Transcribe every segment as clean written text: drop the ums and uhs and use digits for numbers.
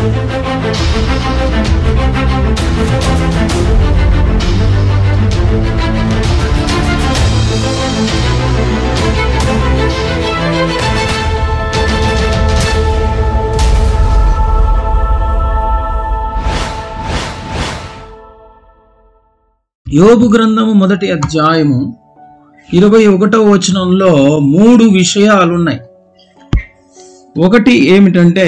యోబు గ్రంథము మొదటి అధ్యాయము 21వ వచనంలో 3 విషయాలున్నాయి. ఒకటి ఏమిటంటే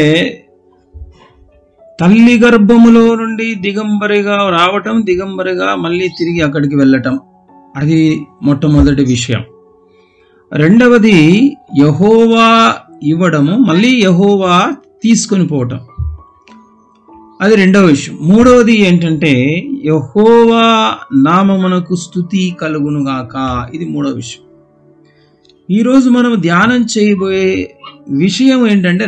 తల్లి గర్భములో నుండి దిగంబరిగా రావటం, దిగంబరిగా మళ్ళీ తిరిగి అక్కడికి వెళ్ళటం, అది మొట్టమొదటి విషయం. రెండవది యెహోవా ఇవ్వడము, మళ్ళీ యెహోవా తీసుకొని పోవటం, అది రెండవ విషయం. మూడవది ఏంటంటే యెహోవా నామమునకు స్తుతి కలుగునుగాక, ఇది మూడవ విషయం. ఈరోజు మనం ధ్యానం చేయబోయే విషయం ఏంటంటే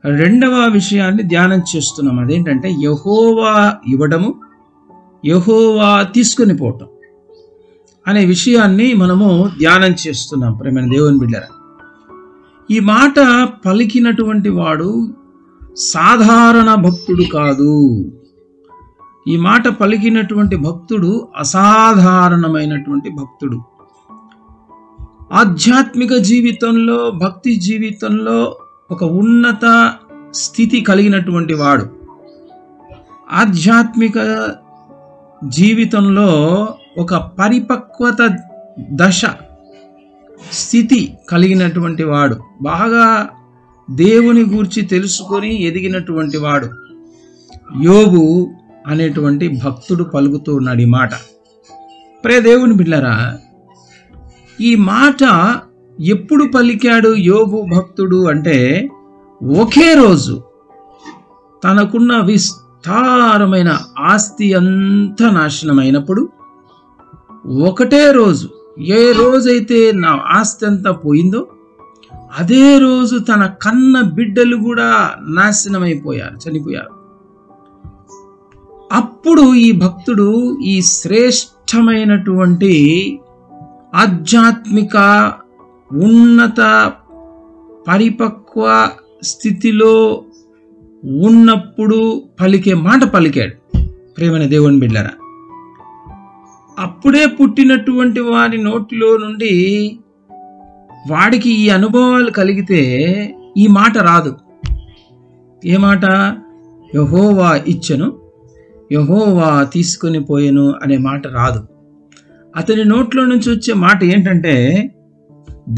రెండవ విషయాన్ని ధ్యానం చేస్తున్నాం. అదేంటంటే యెహోవా ఇవ్వడము, యెహోవా తీసుకొని పోవటం అనే విషయాన్ని మనము ధ్యానం చేస్తున్నాం. ప్రేమైన దేవుని బిడ్డలారా, ఈ మాట పలికినటువంటి వాడు సాధారణ భక్తుడు కాదు. ఈ మాట పలికినటువంటి భక్తుడు అసాధారణమైనటువంటి భక్తుడు. ఆధ్యాత్మిక జీవితంలో, భక్తి జీవితంలో ఒక ఉన్నత స్థితి కలిగినటువంటి వాడు. ఆధ్యాత్మిక జీవితంలో ఒక పరిపక్వత దశ స్థితి కలిగినటువంటి వాడు, బాగా దేవుని గూర్చి తెలుసుకొని ఎదిగినటువంటి వాడు యోబు అనేటువంటి భక్తుడు పలుకుతూ ఉన్నాడు ఈ మాట. ప్రియ దేవుని బిడ్డలారా, ఈ మాట ఎప్పుడు పలికాడు యోబు భక్తుడు అంటే, ఒకే రోజు తనకున్న విస్తారమైన ఆస్తి అంతా నాశనమైనప్పుడు, ఒకటే రోజు, ఏ రోజైతే నా ఆస్తి అంతా పోయిందో అదే రోజు తన కన్న బిడ్డలు కూడా నాశనమైపోయారు, చనిపోయారు. అప్పుడు ఈ భక్తుడు ఈ శ్రేష్టమైనటువంటి ఆధ్యాత్మిక ఉన్నత పరిపక్వ స్థితిలో ఉన్నప్పుడు పలికే మాట పలికాడు. ప్రేమైన దేవుని బిడ్డలారా, అప్పుడే పుట్టినటువంటి వారి నోటిలో నుండి వాడికి ఈ అనుభవాలు కలిగితే ఈ మాట రాదు. ఏ మాట? యెహోవా ఇచ్చెను, యెహోవా తీసుకొని పోయెను అనే మాట రాదు. అతని నోట్లో నుంచి వచ్చే మాట ఏంటంటే,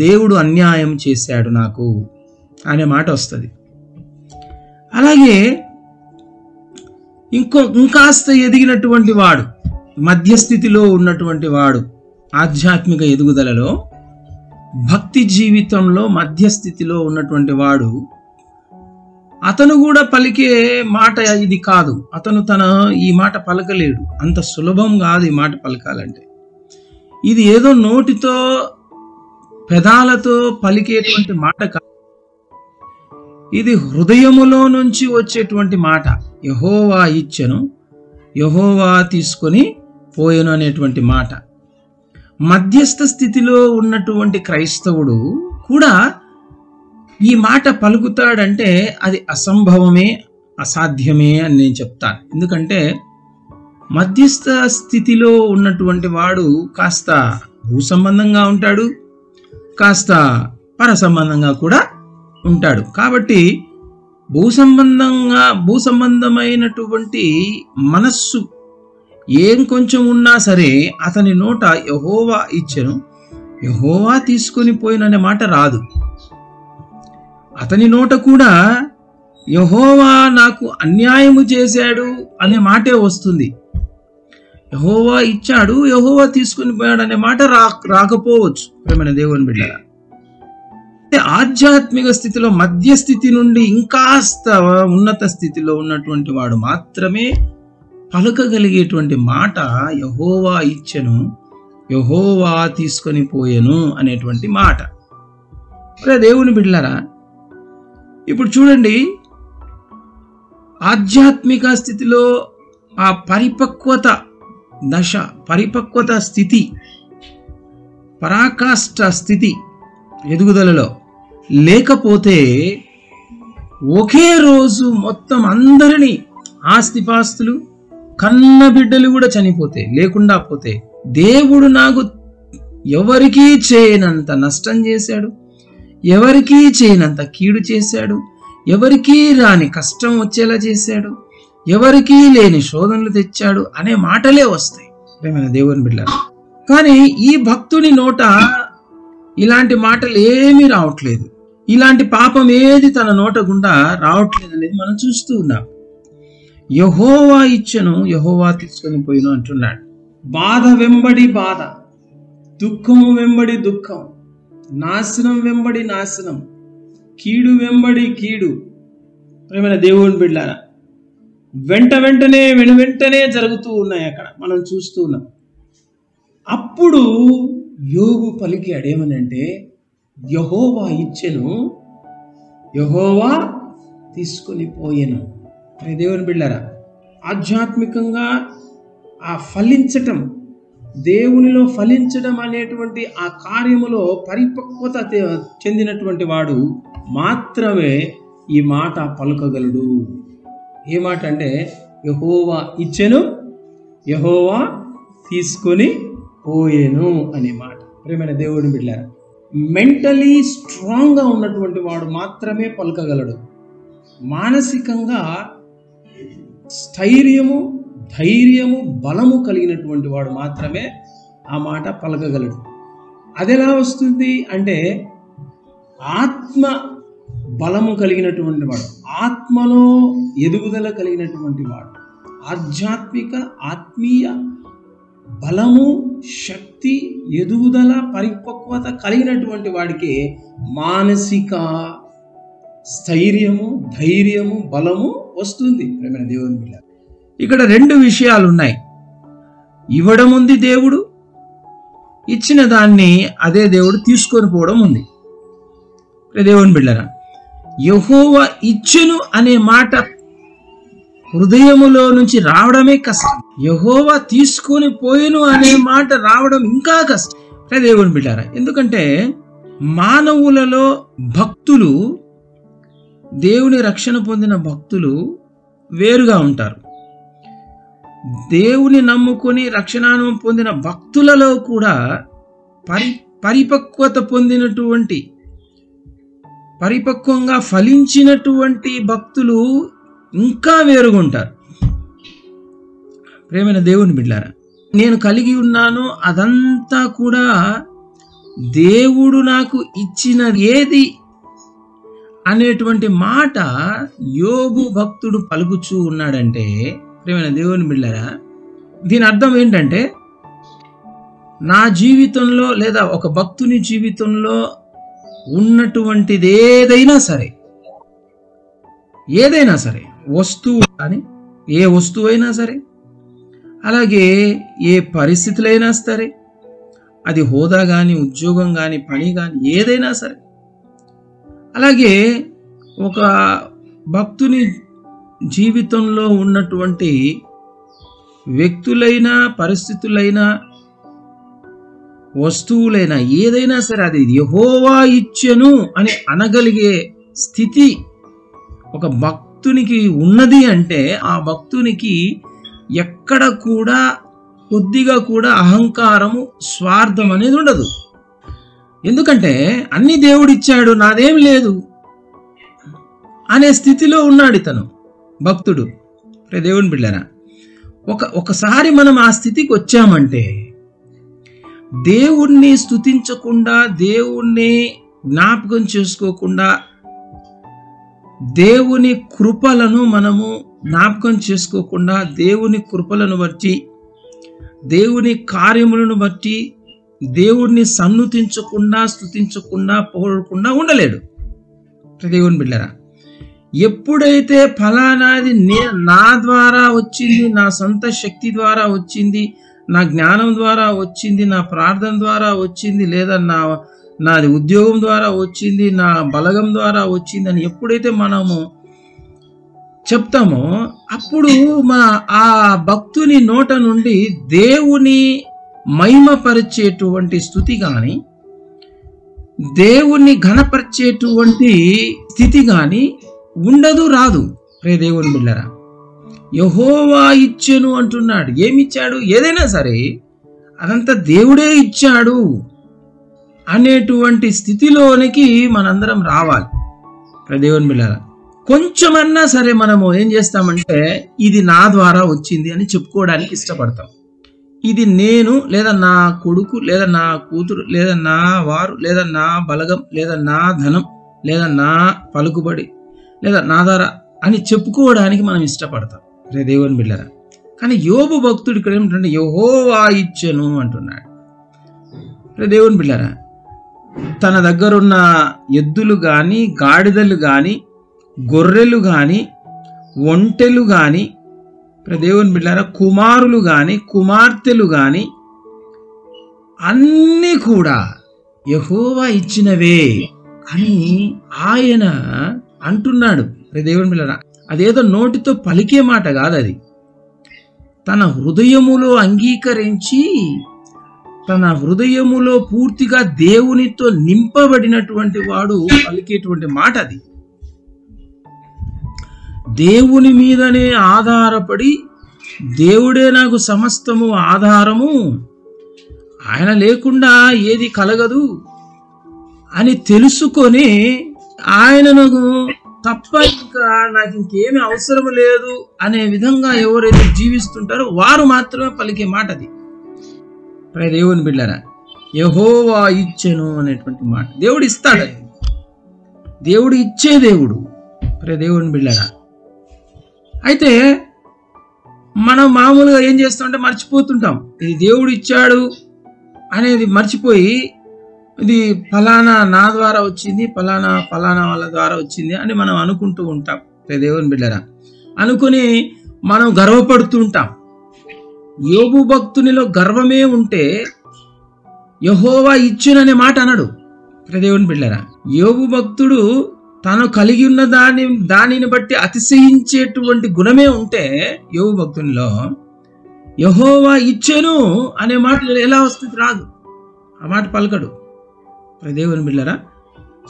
దేవుడు అన్యాయం చేశాడు నాకు అనే మాట వస్తుంది. అలాగే ఇంకాస్త ఎదిగినటువంటి వాడు, మధ్యస్థితిలో ఉన్నటువంటి వాడు, ఆధ్యాత్మిక ఎదుగుదలలో భక్తి జీవితంలో మధ్యస్థితిలో ఉన్నటువంటి వాడు, అతను కూడా పలికే మాట ఇది కాదు. అతను ఈ మాట పలకలేడు. అంత సులభం కాదు ఈ మాట పలకాలంటే. ఇది ఏదో నోటితో పెదాలతో పలికేటువంటి మాట కాదు, ఇది హృదయములో నుంచి వచ్చేటువంటి మాట. యెహోవా ఇచ్చెను, యెహోవా తీసుకొని పోయెను అనేటువంటి మాట. మధ్యస్థ స్థితిలో ఉన్నటువంటి క్రైస్తవుడు కూడా ఈ మాట పలుకుతాడంటే అది అసంభవమే, అసాధ్యమే అని నేను చెప్తాను. ఎందుకంటే మధ్యస్థ స్థితిలో ఉన్నటువంటి వాడు కాస్త భూ సంబంధంగా ఉంటాడు, కాస్త పర సంబంధంగా కూడా ఉంటాడు. కాబట్టి భూ సంబంధమైనటువంటి మనస్సు ఏం కొంచెం ఉన్నా సరే అతని నోట యెహోవా ఇచ్చెను, యెహోవా తీసుకొని పోయిననే మాట రాదు. అతని నోట కూడా యెహోవా నాకు అన్యాయము చేశాడు అనే మాటే వస్తుంది. యెహోవా ఇచ్చాడు, యెహోవా తీసుకొని పోయాడు అనే మాట రాకపోవచ్చు. ప్రేమైన దేవుని బిడ్డలారా, ఆధ్యాత్మిక స్థితిలో మధ్యస్థితి నుండి ఇంకాస్త ఉన్నత స్థితిలో ఉన్నటువంటి వాడు మాత్రమే పలకగలిగేటువంటి మాట యెహోవా ఇచ్చెను, యెహోవా తీసుకొని పోయెను అనేటువంటి మాట. దేవుని బిడ్డలారా, ఇప్పుడు చూడండి, ఆధ్యాత్మిక స్థితిలో ఆ పరిపక్వత దశ, పరిపక్వత స్థితి, పరాకాష్ఠ స్థితి ఎదుగుదలలో లేకపోతే ఒకే రోజు మొత్తం అందరినీ, ఆస్తిపాస్తులు, కన్న బిడ్డలు కూడా చనిపోతే, లేకుండా పోతే, దేవుడు నాకు ఎవరికీ చేయనంత నష్టం చేశాడు, ఎవరికీ చేయనంత కీడు చేశాడు, ఎవరికీ రాని కష్టం వచ్చేలా చేశాడు, ఎవరికీ లేని శోధనలు తెచ్చాడు అనే మాటలే వస్తాయి ప్రియమైన దేవుని బిడ్డలారా. కానీ ఈ భక్తుని నోట ఇలాంటి మాటలు ఏమీ రావట్లేదు, ఇలాంటి పాపం ఏది తన నోట గుండా రావట్లేదు అనేది మనం చూస్తూ ఉన్నాం. యెహోవా ఇచ్చెను, యెహోవా తీసుకొని పోయిను అంటున్నాడు. బాధ వెంబడి బాధ, దుఃఖము వెంబడి దుఃఖం, నాశనం వెంబడి నాశనం, కీడు వెంబడి కీడు ప్రియమైన దేవుని బిడ్డలారా వెంటనే జరుగుతూ ఉన్నాయి. అక్కడ మనం చూస్తూ ఉన్నాం. అప్పుడు యోబు పలికాడు ఏమనంటే, యెహోవా ఇచ్చెను, యెహోవా తీసుకొని పోయెను. దేవుని బిడ్డలారా, ఆధ్యాత్మికంగా ఆ ఫలించటం, దేవునిలో ఫలించడం అనేటువంటి ఆ కార్యములో పరిపక్వత చెందినటువంటి వాడు మాత్రమే ఈ మాట పలుకగలడు. ఏ మాట అంటే, యెహోవా ఇచ్చెను, యెహోవా తీసుకొని పోయెను అనే మాట. ప్రియమైన దేవుని బిడ్డలారా, మెంటలీ స్ట్రాంగ్గా ఉన్నటువంటి వాడు మాత్రమే పలకగలడు. మానసికంగా స్థైర్యము, ధైర్యము, బలము కలిగినటువంటి వాడు మాత్రమే ఆ మాట పలకగలడు. అది ఎలా వస్తుంది అంటే, ఆత్మ బలము కలిగినటువంటి వాడు, ఆత్మలో ఎదుగుదల కలిగినటువంటి వాడు, ఆత్మీయ బలము, శక్తి, ఎదుగుదల, పరిపక్వత కలిగినటువంటి వాడికి మానసిక స్థైర్యము, ధైర్యము, బలము వస్తుంది. ప్రియమైన దేవుని బిడ్డ, ఇక్కడ రెండు విషయాలు ఉన్నాయి. ఇవ్వడం ఉంది దేవుడు, ఇచ్చిన దాన్ని అదే దేవుడు తీసుకొని పోవడం ఉంది. దేవుని బిడ్డరా, యెహోవా ఇచ్చెను అనే మాట హృదయములో నుంచి రావడమే కష్టం. యెహోవా తీసుకొని పోయెను అనే మాట రావడం ఇంకా కష్టం. దేవుని బిడ్డారా, ఎందుకంటే మానవులలో భక్తులు, దేవుని రక్షణ పొందిన భక్తులు వేరుగా ఉంటారు. దేవుని నమ్ముకొని రక్షణానుభవం పొందిన భక్తులలో కూడా పరిపక్వత పొందినటువంటి, పరిపక్వంగా ఫలించినటువంటి భక్తులు ఇంకా వేరుగా ఉంటారు. ప్రియమైన దేవుని బిడ్డలారా, నేను కలిగి ఉన్నాను అదంతా కూడా దేవుడు నాకు ఇచ్చిన ఏది అనేటువంటి మాట యోబు భక్తుడు పలుకుచూ ఉన్నాడంటే, ప్రియమైన దేవుని బిడ్డలారా, దీని అర్థం ఏంటంటే, నా జీవితంలో లేదా ఒక భక్తుని జీవితంలో ఉన్నటువంటిది ఏదైనా సరే, వస్తువు కానీ, ఏ వస్తువు అయినా సరే, అలాగే ఏ పరిస్థితులైనా సరే, అది హోదా కానీ, ఉద్యోగం కానీ, పని కానీ, ఏదైనా సరే, అలాగే ఒక భక్తుని జీవితంలో ఉన్నటువంటి వ్యక్తులైనా, పరిస్థితులైనా, వస్తువులైనా, ఏదైనా సరే అది యెహోవా ఇచ్చెను అని అనగలిగే స్థితి ఒక భక్తునికి ఉన్నది అంటే, ఆ భక్తునికి ఎక్కడ కూడా కొద్దిగా కూడా అహంకారము, స్వార్థం అనేది ఉండదు. ఎందుకంటే అన్ని దేవుడిచ్చాడు, నాదేం లేదు అనే స్థితిలో ఉన్నాడు ఇతను భక్తుడు. దేవుని బిడ్డలారా, ఒకసారి మనం ఆ స్థితికి వచ్చామంటే, దేవుణ్ణి స్తుతించకుండా, దేవుణ్ణి జ్ఞాపకం చేసుకోకుండా, దేవుని కృపలను మనము జ్ఞాపకం చేసుకోకుండా, దేవుని కృపలను బట్టి, దేవుని కార్యములను బట్టి దేవుణ్ణి సన్నుతించకుండా, స్తుతించకుండా, పొగడకుండా ఉండలేడు. దేవుని బిడ్డలారా, ఎప్పుడైతే ఫలానాది నా ద్వారా వచ్చింది, నా సొంత శక్తి ద్వారా వచ్చింది, నా జ్ఞానం ద్వారా వచ్చింది, నా ప్రార్థన ద్వారా వచ్చింది, లేదా నాది ఉద్యోగం ద్వారా వచ్చింది, నా బలగం ద్వారా వచ్చింది అని ఎప్పుడైతే మనము చెప్తామో, అప్పుడు ఆ భక్తుని నోట నుండి దేవుని మహిమపరిచేటువంటి స్థుతి కానీ, దేవుణ్ణి ఘనపరిచేటువంటి స్థితి కానీ ఉండదు, రాదు. రే దేవుని బిడ్డలారా, యెహోవా ఇచ్చెను అంటున్నాడు. ఏమిచ్చాడు? ఏదైనా సరే అదంతా దేవుడే ఇచ్చాడు అనేటువంటి స్థితిలోనికి మనందరం రావాలి. రే దేవుని బిడ్డలారా, కొంచెమన్నా సరే మనము ఏం చేస్తామంటే ఇది నా ద్వారా వచ్చింది అని చెప్పుకోవడానికి ఇష్టపడతాం. ఇది నేను, లేదా నా కొడుకు, లేదా నా కూతురు, లేదా నా వారు, లేదా నా బలగం, లేదా నా ధనం, లేదా నా పలుకుబడి, లేదా నా ద్వారా అని చెప్పుకోవడానికి మనం ఇష్టపడతాం. రే దేవుని బిడ్డలారా, కానీ యోబు భక్తుడు ఇక్కడ ఏమిటంటే యెహోవా ఇచ్చెను అంటున్నాడు. రే దేవుని బిడ్డలారా, తన దగ్గరున్న ఎద్దులు కానీ, గాడిదలు కానీ, గొర్రెలు కానీ, ఒంటెలు కానీ, దేవుని బిడ్డలారా, కుమారులు కానీ, కుమార్తెలు కానీ అన్నీ కూడా యెహోవా ఇచ్చినవే అని ఆయన అంటున్నాడు. దేవుని బిడ్డలారా, అదేదో నోటితో పలికే మాట కాదు, అది తన హృదయములో అంగీకరించి, తన హృదయములో పూర్తిగా దేవునితో నింపబడినటువంటి వాడు పలికేటువంటి మాట. అది దేవుని మీదనే ఆధారపడి, దేవుడే నాకు సమస్తము ఆధారము, ఆయన లేకుండా ఏది కలగదు అని తెలుసుకొని, ఆయనను తప్ప ఇంకా నాకు ఇంకేమీ అవసరం లేదు అనే విధంగా ఎవరైతే జీవిస్తుంటారో వారు మాత్రమే పలికే మాట అది. దేవుని బిడ్డలారా, యెహోవా ఇచ్చెను అనేటువంటి మాట. దేవుడు ఇస్తాడని, దేవుడు ఇచ్చే దేవుడు. దేవుని బిడ్డలారా, అయితే మనం మామూలుగా ఏం చేస్తామంటే మర్చిపోతుంటాం. ఇది దేవుడు ఇచ్చాడు అనేది మర్చిపోయి, ఇది ఫలానా నా ద్వారా వచ్చింది, ఫలానా వాళ్ళ ద్వారా వచ్చింది అని మనం అనుకుంటూ ఉంటాం. దేవుని బిడ్డలారా, అనుకుని మనం గర్వపడుతుంటాం. యోబు భక్తునిలో గర్వమే ఉంటే యెహోవా ఇచ్చెననే మాట అనడు. దేవుని బిడ్డలారా, యోబు భక్తుడు తాను కలిగి ఉన్న దానిని బట్టి అతిశయించేటువంటి గుణమే ఉంటే యోబు భక్తునిలో యెహోవా ఇచ్చెను అనే మాట ఎలా వస్తుంది? రాదు, ఆ మాట పలకడు. దేవుని బిడ్డలారా,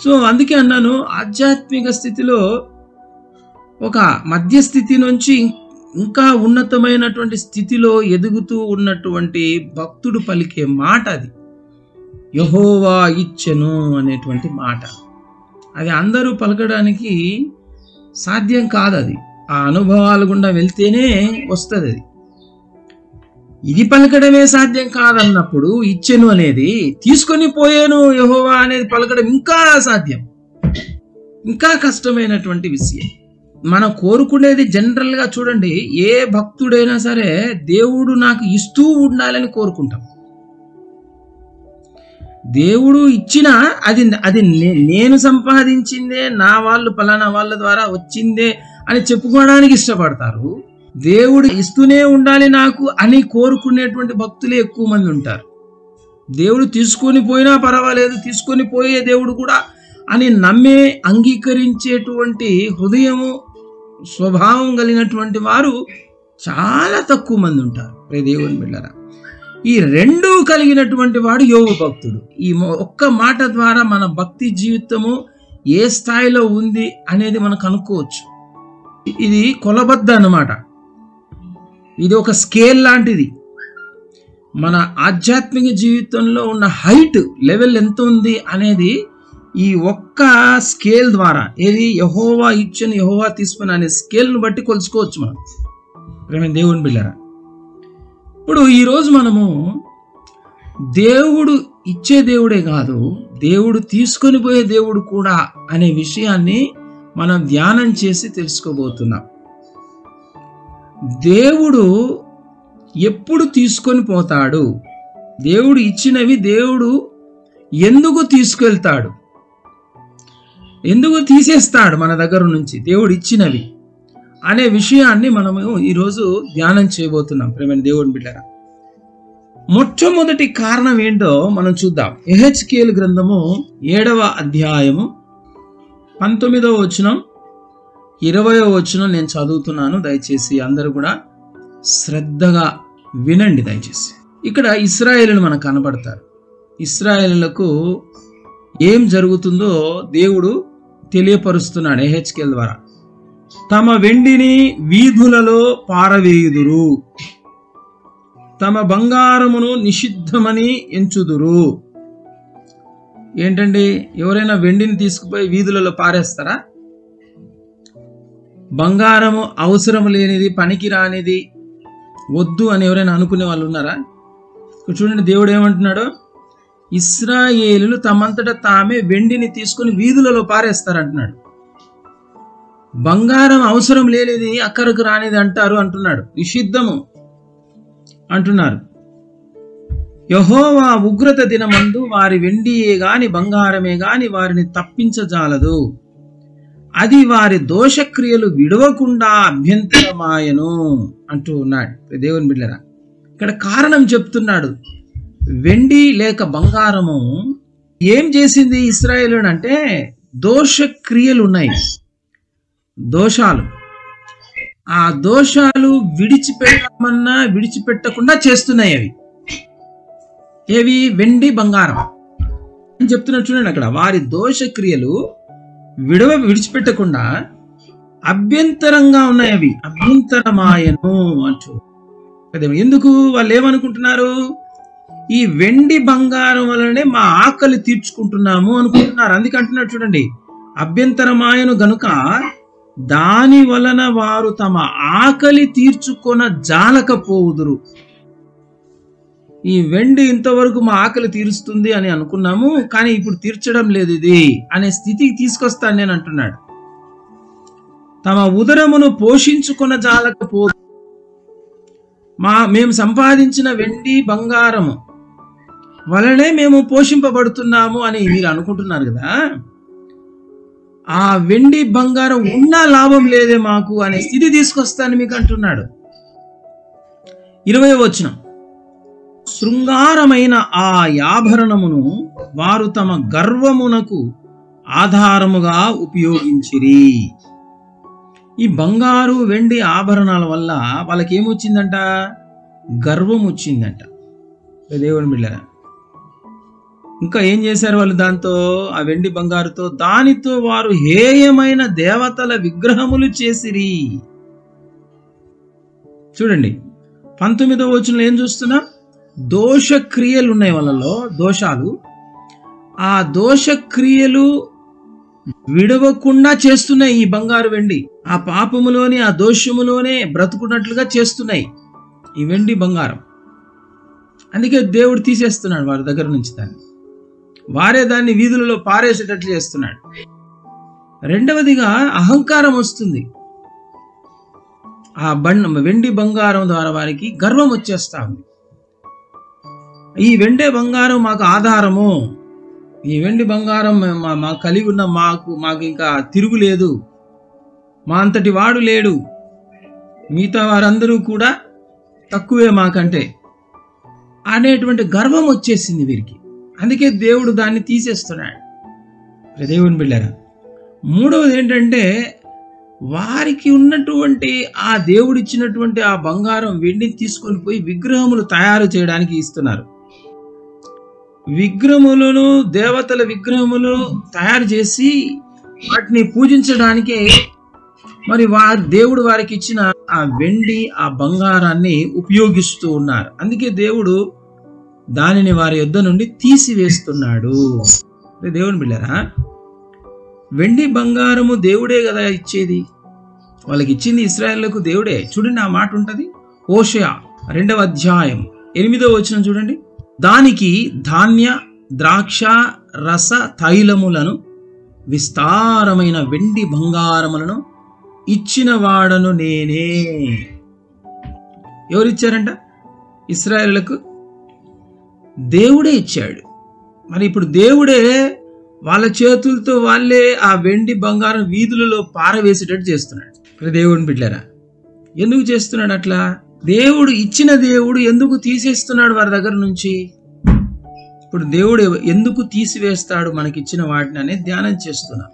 సో అందుకే అన్నాను, ఆధ్యాత్మిక స్థితిలో ఒక మధ్యస్థితి నుంచి ఇంకా ఉన్నతమైనటువంటి స్థితిలో ఎదుగుతూ ఉన్నటువంటి భక్తుడు పలికే మాట అది, యెహోవా ఇచ్చెను అనేటువంటి మాట. అది అందరూ పలకడానికి సాధ్యం కాదు. అది ఆ అనుభవాల గుండా వెళ్తేనే వస్తుంది. అది ఇది పలకడమే సాధ్యం కాదన్నప్పుడు ఇచ్చెను అనేది, తీసుకొని పోయాను యెహోవా అనేది పలకడం ఇంకా అసాధ్యం, ఇంకా కష్టమైనటువంటి విషయం. మనం కోరుకునేది జనరల్గా చూడండి, ఏ భక్తుడైనా సరే దేవుడు నాకు ఇస్తూ ఉండాలని కోరుకుంటాం. దేవుడు ఇచ్చినా అది నేను సంపాదించిందే, నా వాళ్ళు ఫలానా వాళ్ళ ద్వారా వచ్చిందే అని చెప్పుకోవడానికి ఇష్టపడతారు. దేవుడు ఇస్తూనే ఉండాలి నాకు అని కోరుకునేటువంటి భక్తులే ఎక్కువ మంది ఉంటారు. దేవుడు తీసుకొని పోయినా పర్వాలేదు, తీసుకొని పోయే దేవుడు కూడా అని నమ్మే అంగీకరించేటువంటి హృదయము స్వభావం కలిగినటువంటి వారు చాలా తక్కువ మంది ఉంటారు. దేవుని బిడ్డలారా, ఈ రెండూ కలిగినటువంటి వాడు యోబు భక్తుడు. ఈ ఒక్క మాట ద్వారా మన భక్తి జీవితము ఏ స్థాయిలో ఉంది అనేది మనం కనుక్కోవచ్చు. ఇది కొలబద్ద అన్నమాట. ఇది ఒక స్కేల్ లాంటిది. మన ఆధ్యాత్మిక జీవితంలో ఉన్న హైట్ లెవెల్ ఎంత ఉంది అనేది ఈ ఒక్క స్కేల్ ద్వారా, ఏది యెహోవా ఇచ్చెను యెహోవా తీసుకుని అనే స్కేల్ను బట్టి కొలుచుకోవచ్చు మనం. ప్రేమ దేవుని బిడ్డలారా, ఇప్పుడు ఈరోజు మనము దేవుడు ఇచ్చే దేవుడే కాదు, దేవుడు తీసుకొని పోయే దేవుడు కూడా అనే విషయాన్ని మనం ధ్యానం చేసి తెలుసుకోబోతున్నాం. దేవుడు ఎప్పుడు తీసుకొని పోతాడు, దేవుడు ఇచ్చినవి దేవుడు ఎందుకు తీసుకెళ్తాడు, ఎందుకు తీసేస్తాడు మన దగ్గర నుంచి దేవుడు ఇచ్చినవి అనే విషయాన్ని మనము ఈరోజు ధ్యానం చేయబోతున్నాం. ప్రేమ దేవుని బిడ్డలారా, మొట్టమొదటి కారణం ఏంటో మనం చూద్దాం. యెహెజ్కేలు గ్రంథము 7వ అధ్యాయము 19వ వచనం 20వ వచనం నేను చదువుతున్నాను. దయచేసి అందరూ కూడా శ్రద్ధగా వినండి దయచేసి. ఇక్కడ ఇశ్రాయేలులు మనకు కనబడతారు. ఇశ్రాయేలులకు ఏం జరుగుతుందో దేవుడు తెలియపరుస్తున్నాడు యెహెజ్కేలు ద్వారా. తమ వెండిని వీధులలో పారవేయుదురు, తమ బంగారమును నిషిద్ధమని ఎంచుదురు. ఏంటండి, ఎవరైనా వెండిని తీసుకుపోయి వీధులలో పారేస్తారా? బంగారము అవసరం లేనిది, పనికి రానిది, వద్దు అని ఎవరైనా అనుకునే వాళ్ళు ఉన్నారా? చూడండి, దేవుడు ఏమంటున్నాడు, ఇశ్రాయేలులు తమంతట తామే వెండిని తీసుకుని వీధులలో పారేస్తారంటున్నాడు. బంగారం అవసరం లేనిది, అక్కరకు రానిది అంటున్నాడు, నిషిద్ధము అంటున్నారు. యెహోవా ఉగ్రత దినమందు వారి వెండియే గాని బంగారమే గాని వారిని తప్పించజాలదు, అది వారి దోషక్రియలు విడవకుండా అభ్యంతరమాయను అంటూ ఉన్నాడు. దేవుని బిడ్డలారా, ఇక్కడ కారణం చెప్తున్నాడు. వెండి లేక బంగారము ఏం చేసింది ఇశ్రాయేలు అంటే, దోషక్రియలు ఉన్నాయి, దోషాలు. ఆ దోషాలు విడిచిపెట్టమన్నా విడిచిపెట్టకుండా చేస్తున్నాయి. అవి ఏవి? వెండి బంగారం అని చెప్తున్నారు. చూడండి, అక్కడ వారి దోషక్రియలు విడిచిపెట్టకుండా అభ్యంతరంగా ఉన్నాయి. అవి అభ్యంతరమాయను అంటూ. ఎందుకు? వాళ్ళు ఏమనుకుంటున్నారు, ఈ వెండి బంగారం వలనే మా ఆకలి తీర్చుకుంటున్నాము అనుకుంటున్నారు. అందుకే అంటున్నారు చూడండి, అభ్యంతరమాయను గనుక దాని వలన వారు తమ ఆకలి తీర్చుకొన జాలకపోవుదురు. ఈ వెండి ఇంతవరకు మా ఆకలి తీరుస్తుంది అని అనుకున్నాము, కానీ ఇప్పుడు తీర్చడం లేదు ఇది అనే స్థితికి తీసుకొస్తాను నేను అంటున్నాడు. తమ ఉదరమును పోషించుకొన జాలకపోదు. మేము సంపాదించిన వెండి బంగారము వలనే మేము పోషింపబడుతున్నాము అని మీరు అనుకుంటున్నారు కదా. ఆ వెండి బంగారం ఉన్నా లాభం లేదే మాకు అనే స్థితి తీసుకొస్తాను మీకు అంటున్నాడు. 20వ వచనం, శృంగారమైన ఆ ఆభరణమును వారు తమ గర్వమునకు ఆధారముగా ఉపయోగించిరి. ఈ బంగారు వెండి ఆభరణాల వల్ల వాళ్ళకి ఏమొచ్చిందంట? గర్వం వచ్చిందంట. దేవుని బిడ్డలారా, ఇంకా ఏం చేశారు వాళ్ళు దాంతో? ఆ వెండి బంగారుతో, దానితో వారు హేయమైన దేవతల విగ్రహములు చేసిరి. చూడండి, 19వ వచనంలో ఏం చూస్తున్నా? దోషక్రియలు ఉన్నాయి వాళ్ళలో, దోషాలు. ఆ దోషక్రియలు విడవకుండా చేస్తున్నాయి ఈ బంగారు వెండి. ఆ పాపములోని, ఆ దోషములోనే బ్రతుకున్నట్లుగా చేస్తున్నాయి ఈ వెండి బంగారం. అందుకే దేవుడు తీసేస్తున్నాడు వారి దగ్గర నుంచి దాన్ని. వారే దాన్ని వీధులలో పారేసేటట్లు చేస్తున్నాడు. రెండవదిగా అహంకారం వస్తుంది. ఆ వెండి బంగారం ద్వారా వారికి గర్వం వచ్చేస్తా ఉంది. ఈ వెండి బంగారం మాకు ఆధారము, ఈ వెండి బంగారం మాకు కలిగి ఉన్న మాకు ఇంకా తిరుగులేదు, మా అంతటి వాడు లేడు, మిగతా వారందరూ కూడా తక్కువే మాకంటే అనేటువంటి గర్వం వచ్చేసింది వీరికి. అందుకే దేవుడు దాన్ని తీసేస్తున్నాడు. దేవుని బిడ్డలారా, మూడవది ఏంటంటే, వారికి ఉన్నటువంటి ఆ దేవుడిచ్చినటువంటి ఆ బంగారం వెండిని తీసుకొని పోయి విగ్రహములు తయారు చేయడానికి ఇస్తున్నారు. విగ్రహములను, దేవతల విగ్రహములు తయారు చేసి వాటిని పూజించడానికే మరి దేవుడు వారికి ఇచ్చిన ఆ వెండి, ఆ బంగారాన్ని ఉపయోగిస్తూ ఉన్నారు. అందుకే దేవుడు దానిని వారి యొద్ద నుండి తీసివేస్తున్నాడు. దేవుని బిడ్డలారా, వెండి బంగారము దేవుడే కదా ఇచ్చేది. వాళ్ళకి ఇచ్చింది ఇశ్రాయేలులకు దేవుడే. చూడండి, ఆ మాట ఉంటది హోషేయ 2వ అధ్యాయం 8వ వచనం చూడండి. దానికి ధాన్య, ద్రాక్ష రస తైలములను, విస్తారమైన వెండి బంగారములను ఇచ్చిన వాడను నేనే. ఎవరిచ్చారంట? ఇశ్రాయేలులకు దేవుడే ఇచ్చాడు. మరి ఇప్పుడు దేవుడే వాళ్ళ చేతులతో వాళ్ళే ఆ వెండి బంగారం వీధులలో పారవేసేటట్టు చేస్తున్నాడు. దేవుని బిడ్డలారా, ఎందుకు చేస్తున్నాడు అట్లా? దేవుడు ఇచ్చిన దేవుడు ఎందుకు తీసేస్తున్నాడు వారి దగ్గర నుంచి? ఇప్పుడు దేవుడు ఎందుకు తీసివేస్తాడు మనకిచ్చిన వాటిని అనేది ధ్యానం చేస్తున్నాం.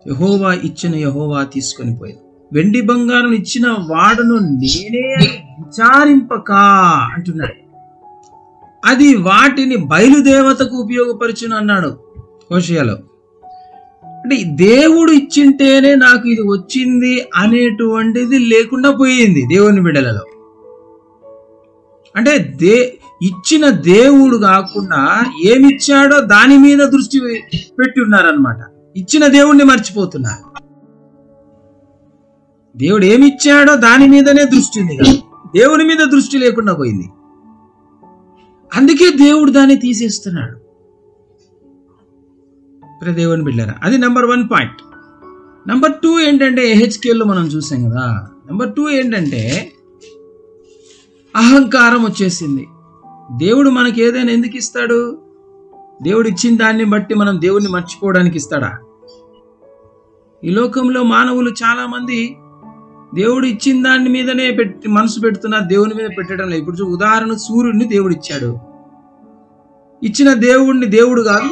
యెహోవా ఇచ్చిన యెహోవా తీసుకొని పోయాడు. వెండి బంగారం ఇచ్చిన వాడును నేనే విచారింపక అంటున్నాడు. అది వాటిని బయలుదేవతకు ఉపయోగపరచును అన్నాడు హోషేయలో. అంటే దేవుడు ఇచ్చింటేనే నాకు ఇది వచ్చింది అనేటువంటిది లేకుండా పోయింది దేవుని బిడ్డలలో. అంటే ఇచ్చిన దేవుడు కాకుండా ఏమిచ్చాడో దాని మీద దృష్టి పెట్టి ఉన్నారనమాట. ఇచ్చిన దేవుణ్ణి మర్చిపోతున్నారు. దేవుడు ఏమిచ్చాడో దాని మీదనే దృష్టి ఉంది కదా, దేవుని మీద దృష్టి లేకుండా పోయింది. అందుకే దేవుడు దాన్ని తీసేస్తున్నాడు. దేవుని బిడ్డలారా, అది నెంబర్ 1 పాయింట్. నెంబర్ 2 ఏంటంటే హెచ్కేల్లో మనం చూసాం కదా. నెంబర్ 2 ఏంటంటే అహంకారం వచ్చేసింది. దేవుడు మనకి ఏదైనా ఎందుకు ఇస్తాడు? దేవుడు ఇచ్చిన దాన్ని బట్టి మనం దేవుణ్ణి మర్చిపోవడానికి ఇస్తాడా? ఈ లోకంలో మానవులు చాలా మంది దేవుడు ఇచ్చిన దాని మీదనే మనసు పెడుతున్నారు, దేవుని మీద పెట్టడం లేదు. ఇప్పుడు ఉదాహరణ, సూర్యుడిని దేవుడు ఇచ్చాడు. ఇచ్చిన దేవుడిని దేవుడు కాదు,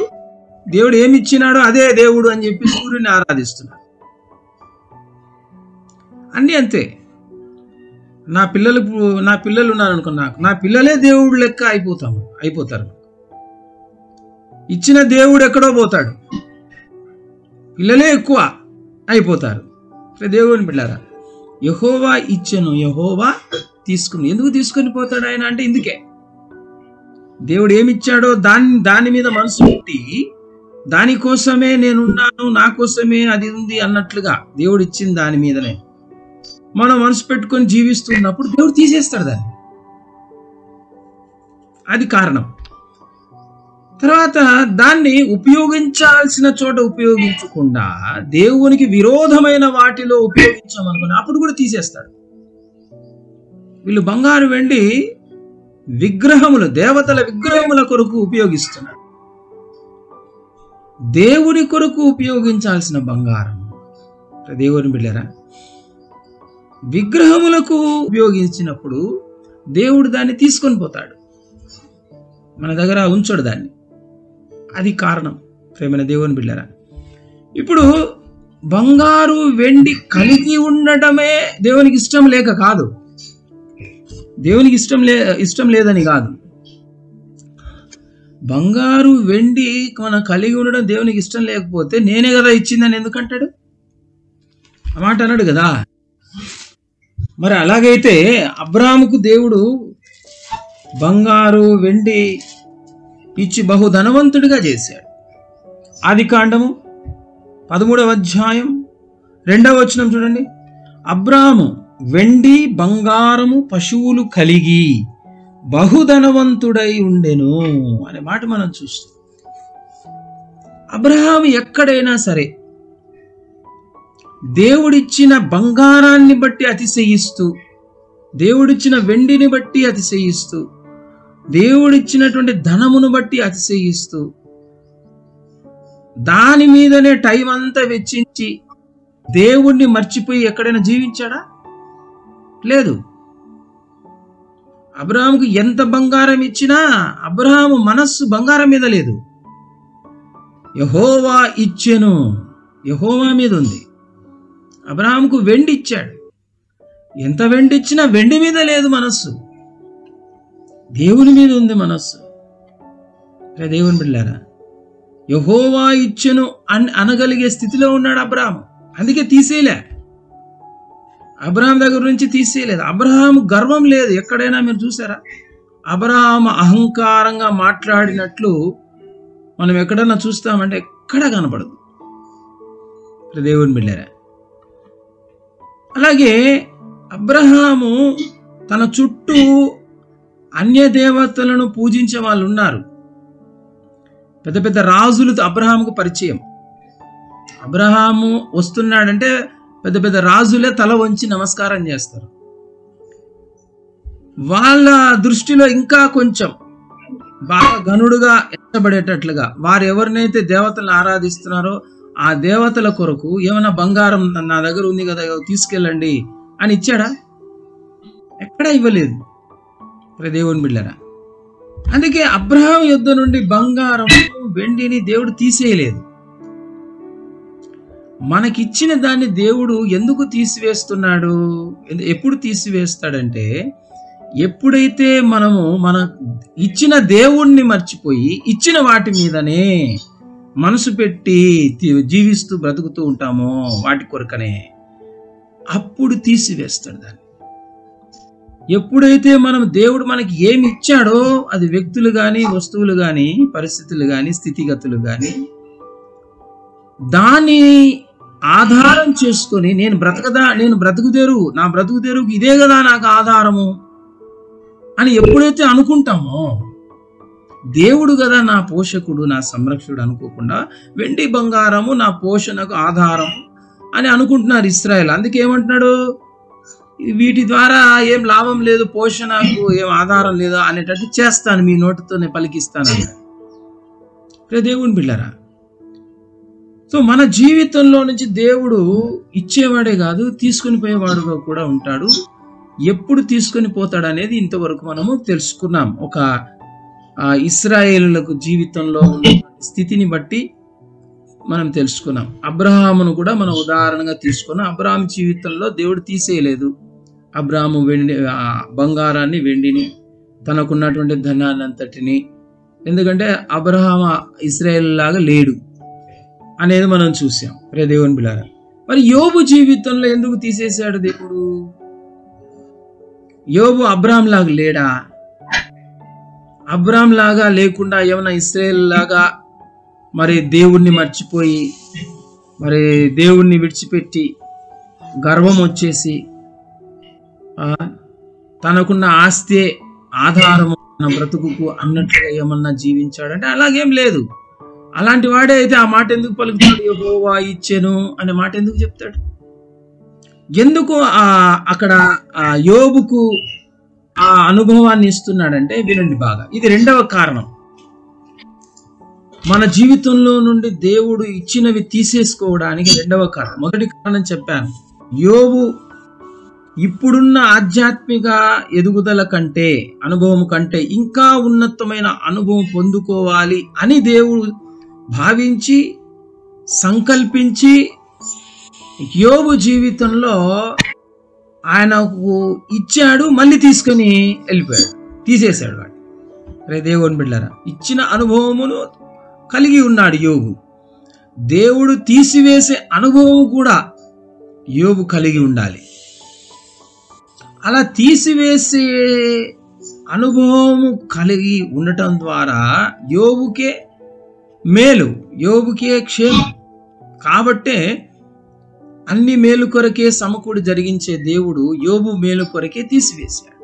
దేవుడు ఏమి ఇచ్చినాడో అదే దేవుడు అని చెప్పి సూర్యుని ఆరాధిస్తున్నాడు. అన్నీ అంతే. నా పిల్లలు ఉన్నారనుకున్నా, నా పిల్లలే దేవుడు లెక్క అయిపోతారు. ఇచ్చిన దేవుడు ఎక్కడో పోతాడు, పిల్లలే ఎక్కువ అయిపోతారు. దేవుని బిడ్డలారా, యెహోవా ఇచ్చెను, యెహోవా తీసుకుని. ఎందుకు తీసుకొని పోతాడు ఆయన అంటే ఇందుకే. దేవుడు ఏమిచ్చాడో దాని మీద మనసు పెట్టి దానికోసమే నేనున్నాను, నా కోసమే అది ఉంది అన్నట్లుగా దేవుడు ఇచ్చిన దాని మీదనే మనం మనసు పెట్టుకొని జీవిస్తున్నప్పుడు దేవుడు తీసేస్తాడు దాన్ని. అది కారణం. తర్వాత దాన్ని ఉపయోగించాల్సిన చోట ఉపయోగించకుండా దేవునికి విరోధమైన వాటిలో ఉపయోగించామనుకుని అప్పుడు కూడా తీసేస్తాడు. వీళ్ళు బంగారు వెండి విగ్రహములు, దేవతల విగ్రహముల కొరకు ఉపయోగిస్తున్నారు. దేవుని కొరకు ఉపయోగించాల్సిన బంగారం, దేవుని బిడ్డలారా, విగ్రహములకు ఉపయోగించినప్పుడు దేవుడు దాన్ని తీసుకొని పోతాడు, మన దగ్గర ఉంచడు దాన్ని. అది కారణం ప్రేమైన దేవుని బిడ్డలారా. ఇప్పుడు బంగారు వెండి కలిగి ఉండడమే దేవునికి ఇష్టం లేక కాదు, దేవునికి ఇష్టం లేదని కాదు. బంగారు వెండి మనం కలిగి ఉండడం దేవునికి ఇష్టం లేకపోతే నేనే కదా ఇచ్చిందని ఎందుకంటాడు? ఆ మాట అన్నాడు కదా. మరి అలాగైతే అబ్రాహాముకు దేవుడు బంగారు వెండి ఇచ్చి బహుధనవంతుడిగా చేశాడు. ఆదికాండము 13వ అధ్యాయం 2వ వచనం చూడండి. అబ్రాహాము వెండి బంగారము పశువులు కలిగి బహుధనవంతుడై ఉండెను అనే మాట మనం చూస్తాం. అబ్రహాము ఎక్కడైనా సరే దేవుడిచ్చిన బంగారాన్ని బట్టి అతిశయిస్తూ, దేవుడిచ్చిన వెండిని బట్టి అతిశయిస్తూ, దేవుడిచ్చినటువంటి ధనమును బట్టి అతిశయిస్తూ, దాని మీదనే టైం అంతా వెచ్చించి దేవుణ్ణి మర్చిపోయి ఎక్కడైనా జీవించాడా? లేదు. అబ్రహాముకు ఎంత బంగారం ఇచ్చినా అబ్రహాము మనస్సు బంగారం మీద లేదు. యెహోవా ఇచ్చెను, యెహోవా మీద ఉంది. అబ్రహాముకు వెండి ఇచ్చాడు, ఎంత వెండి ఇచ్చినా వెండి మీద లేదు మనస్సు, దేవుని మీద ఉంది మనస్సు. దేవుని బిడ్డలారా, యెహోవా ఇచ్చెను అనగలిగే స్థితిలో ఉన్నాడు అబ్రహాము. అందుకే తీసేయలే, అబ్రహాం దగ్గర నుంచి తీసేయలేదు. అబ్రహాము గర్వం లేదు. ఎక్కడైనా మీరు చూసారా? అబ్రహాము అహంకారంగా మాట్లాడినట్లు మనం ఎక్కడన్నా చూస్తామంటే ఎక్కడ కనపడదు. దేవుని బిడ్డలారా, అలాగే అబ్రహాము తన చుట్టూ అన్య దేవతలను పూజించే వాళ్ళు ఉన్నారు. పెద్ద పెద్ద రాజులతో అబ్రహాముకు పరిచయం. అబ్రహాము వస్తున్నాడంటే పెద్ద పెద్ద రాజులే తల వంచి నమస్కారం చేస్తారు. వాళ్ళ దృష్టిలో ఇంకా కొంచెం బాగా గనుడుగా ఎత్తబడేటట్లుగా వారు ఎవరినైతే దేవతలను ఆరాధిస్తున్నారో ఆ దేవతల కొరకు ఏమైనా బంగారం నా దగ్గర ఉంది కదా తీసుకెళ్ళండి అని ఇచ్చాడా? ఎక్కడా ఇవ్వలేదు. దేవుని బిడ్డలారా, అందుకే అబ్రహాం యుద్ధ నుండి బంగారం వెండిని దేవుడు తీసేయలేదు. మనకిచ్చిన దాన్ని దేవుడు ఎందుకు తీసివేస్తున్నాడు? ఎప్పుడు తీసివేస్తాడంటే ఎప్పుడైతే మనము మన ఇచ్చిన దేవుణ్ణి మర్చిపోయి ఇచ్చిన వాటి మీదనే మనసు పెట్టి జీవిస్తూ బ్రతుకుతూ ఉంటామో వాటి కొరకనే, అప్పుడు తీసివేస్తాడు దాన్ని. ఎప్పుడైతే మనం దేవుడు మనకి ఏమి ఇచ్చాడో అది వ్యక్తులు కానీ, వస్తువులు కానీ, పరిస్థితులు కానీ, స్థితిగతులు కానీ, దాన్ని ఆధారం చేసుకొని నేను బ్రతుకుదేరు, నా బ్రతుకుదేరుకు ఇదే కదా నాకు ఆధారము అని ఎప్పుడైతే అనుకుంటామో, దేవుడు కదా నా పోషకుడు, నా సంరక్షకుడు అనుకోకుండా వెండి బంగారము నా పోషణకు ఆధారం అని అనుకుంటున్నారు ఇశ్రాయేల్. అందుకే ఏమంటున్నాడు, వీటి ద్వారా ఏం లాభం లేదు, పోషణకు ఏం ఆధారం లేదు అనేటట్టు చేస్తాను, మీ నోటితోనే పలికిస్తాను అన్నాడు. దేవుని బిడ్డలారా, సో మన జీవితంలో నుంచి దేవుడు ఇచ్చేవాడే కాదు, తీసుకుని పోయేవాడుగా కూడా ఉంటాడు. ఎప్పుడు తీసుకొని పోతాడు అనేది ఇంతవరకు మనము తెలుసుకున్నాం. ఒక ఇశ్రాయేలులకు జీవితంలో ఉన్న స్థితిని బట్టి మనం తెలుసుకున్నాం. అబ్రహామును కూడా మనం ఉదాహరణగా తీసుకున్నాం. అబ్రహాం జీవితంలో దేవుడు తీసేయలేదు. అబ్రహాము బంగారాన్ని, వెండిని, తనకున్నటువంటి ధనాన్ని అంతటిని, ఎందుకంటే అబ్రహాం ఇశ్రాయేల్ లాగా లేడు అనేది మనం చూసాం. దేవుని బిడ్డలారా, మరి యోబు జీవితంలో ఎందుకు తీసేశాడు దేవుడు? యోబు అబ్రహాం లాగా లేడా? అబ్రహాం లాగా లేకుండా ఏమన్నా ఇశ్రాయేల్ లాగా మరి దేవుణ్ణి మర్చిపోయి, మరి దేవుణ్ణి విడిచిపెట్టి గర్వం వచ్చేసి తనకున్న ఆస్తే ఆధారము నా బ్రతుకుకు అన్నట్టుగా ఏమన్నా జీవించాడంటే అలాగేం లేదు. అలాంటి వాడే అయితే ఆ మాట ఎందుకు పలుకుతాడు? యెహోవా ఇచ్చెను అనే మాట ఎందుకు చెప్తాడు? ఎందుకు అక్కడ యోబుకు ఆ అనుభవాన్ని ఇస్తున్నాడంటే వినండి బాగా, ఇది రెండవ కారణం. మన జీవితంలో నుండి దేవుడు ఇచ్చినవి తీసేసుకోవడానికి రెండవ కారణం. మొదటి కారణం చెప్పాను, యోబు ఇప్పుడున్న ఆధ్యాత్మిక ఎదుగుదల కంటే, అనుభవం కంటే ఇంకా ఉన్నతమైన అనుభవం పొందుకోవాలి అని దేవుడు భావించి సంకల్పించి యోబు జీవితంలో ఆయనకు ఇచ్చాడు, మళ్ళీ తీసుకొని వెళ్ళిపోయాడు, తీసేశాడు వాడు. దేవుని బిడ్డలారా, ఇచ్చిన అనుభవమును కలిగి ఉన్నాడు యోబు. దేవుడు తీసివేసే అనుభవం కూడా యోబు కలిగి ఉండాలి. అలా తీసివేసే అనుభవము కలిగి ఉండటం ద్వారా యోబుకే మేలు, యోబుకే క్షేమం. కాబట్టే అన్ని మేలు కొరకే సమకూడి జరిగించే దేవుడు యోబు మేలు కొరకే తీసివేశాడు.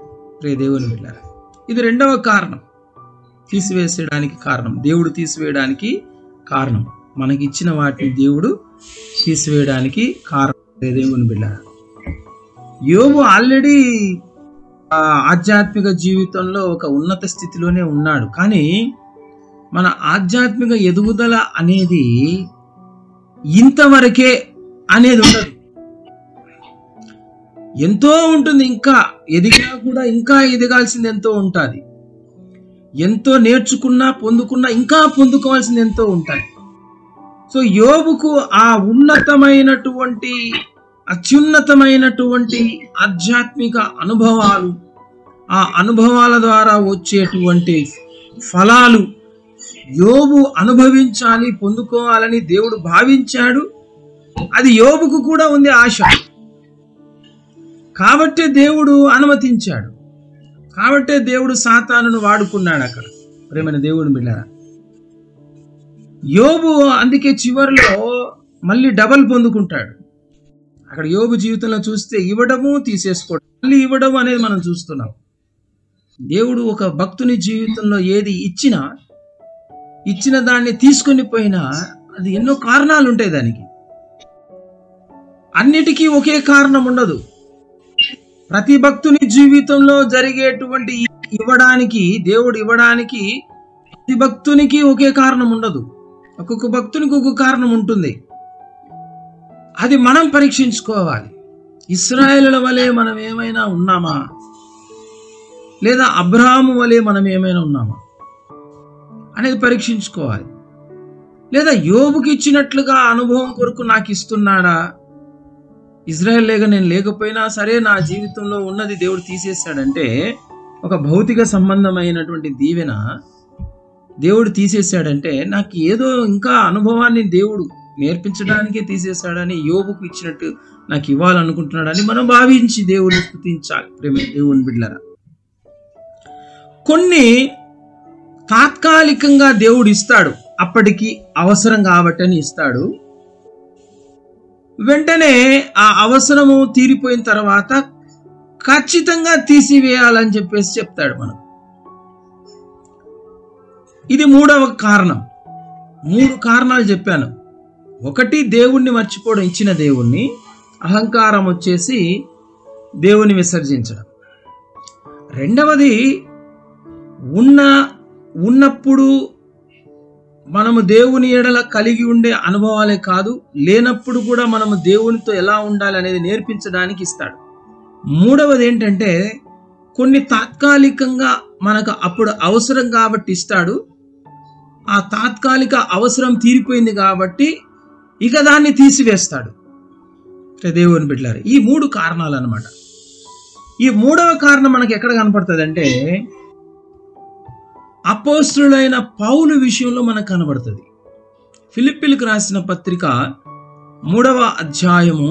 దేవుని బిడ్డలారా, ఇది రెండవ కారణం, తీసివేసేయడానికి కారణం, దేవుడు తీసివేయడానికి కారణం, మనకి ఇచ్చిన వాటిని దేవుడు తీసివేయడానికి కారణం. దేవుని బిడ్డలారా, యోబు ఆల్రెడీ ఆధ్యాత్మిక జీవితంలో ఒక ఉన్నత స్థితిలోనే ఉన్నాడు. కానీ మన ఆధ్యాత్మిక ఎదుగుదల అనేది ఇంతవరకే అనేది ఉండదు, ఎంతో ఉంటుంది. ఇంకా ఎదిగినా కూడా ఇంకా ఎదగాల్సింది ఎంతో ఉంటుంది. ఎంతో నేర్చుకున్నా పొందుకున్నా ఇంకా పొందుకోవాల్సింది ఎంతో ఉంటాయి. సో యోబుకు ఆ ఉన్నతమైనటువంటి అత్యున్నతమైనటువంటి ఆధ్యాత్మిక అనుభవాలు, ఆ అనుభవాల ద్వారా వచ్చేటువంటి ఫలాలు యోబు అనుభవించాలి, పొందుకోవాలని దేవుడు భావించాడు. అది యోబుకు కూడా ఉంది ఆశ. కాబట్టే దేవుడు అనుమతించాడు, కాబట్టే దేవుడు సాతానును వాడుకున్నాడు అక్కడ. ప్రేమైన దేవుని బిడ్డలారా, యోబు అందుకే చివరిలో మళ్ళీ డబల్ పొందుకుంటాడు. అక్కడ యోబు జీవితంలో చూస్తే ఇవ్వడము తీసేసుకోవడం, మళ్ళీ ఇవ్వడం అనేది మనం చూస్తున్నాం. దేవుడు ఒక భక్తుని జీవితంలో ఏది ఇచ్చిన దాన్ని తీసుకొని పోయినా అది ఎన్నో కారణాలు ఉంటాయి. దానికి అన్నిటికీ ఒకే కారణం ఉండదు. ప్రతి భక్తుని జీవితంలో జరిగేటువంటి ఇవ్వడానికి, దేవుడు ఇవ్వడానికి ప్రతి భక్తునికి ఒకే కారణం ఉండదు. ఒక్కొక్క భక్తునికి ఒక్కొక్క కారణం ఉంటుంది. అది మనం పరీక్షించుకోవాలి. ఇశ్రాయేలుల వలె మనం ఏమైనా ఉన్నామా, లేదా అబ్రహాము వలె మనం ఏమైనా ఉన్నామా అనేది పరీక్షించుకోవాలి. లేదా యోబుకి ఇచ్చినట్లుగా అనుభవం కొరకు నాకు ఇస్తున్నాడా? ఇజ్రాయెల్ లేక నేను లేకపోయినా సరే నా జీవితంలో ఉన్నది దేవుడు తీసేస్తాడంటే ఒక భౌతిక సంబంధమైనటువంటి దీవెన దేవుడు తీసేశాడంటే నాకు ఏదో ఇంకా అనుభవాన్ని దేవుడు నేర్పించడానికే తీసేశాడని, యోబుకు ఇచ్చినట్టు నాకు ఇవ్వాలనుకుంటున్నాడని మనం భావించి దేవుడిని స్తుతించాలి. ప్రేమ దేవుని బిడ్డలారా, కొన్ని తాత్కాలికంగా దేవుడు ఇస్తాడు, అప్పటికి అవసరం కాబట్టి అని ఇస్తాడు. వెంటనే ఆ అవసరము తీరిపోయిన తర్వాత ఖచ్చితంగా తీసివేయాలని చెప్పేసి చెప్తాడు మనకు. ఇది మూడవ కారణం. 3 కారణాలు చెప్పాను. ఒకటి, దేవుణ్ణి మర్చిపోవడం, ఇచ్చిన దేవుణ్ణి. అహంకారం వచ్చేసి దేవుని విసర్జించడం. రెండవది, ఉన్నప్పుడు మనము దేవుని ఎడల కలిగి ఉండే అనుభవాలే కాదు, లేనప్పుడు కూడా మనము దేవునితో ఎలా ఉండాలి అనేది నేర్పించడానికి ఇస్తాడు. మూడవది ఏంటంటే, కొన్ని తాత్కాలికంగా మనకు అప్పుడు అవసరం కాబట్టి ఇస్తాడు. ఆ తాత్కాలిక అవసరం తీరిపోయింది కాబట్టి ఇక దాన్ని తీసివేస్తాడు. దేవుని బిడ్డలారా, ఈ 3 కారణాలు అన్నమాట. ఈ మూడవ కారణం మనకి ఎక్కడ కనపడుతుంది అంటే, అపోస్తులైన పౌలు విషయంలో మనకు కనబడుతుంది. ఫిలిప్పీలకు రాసిన పత్రిక 3వ అధ్యాయము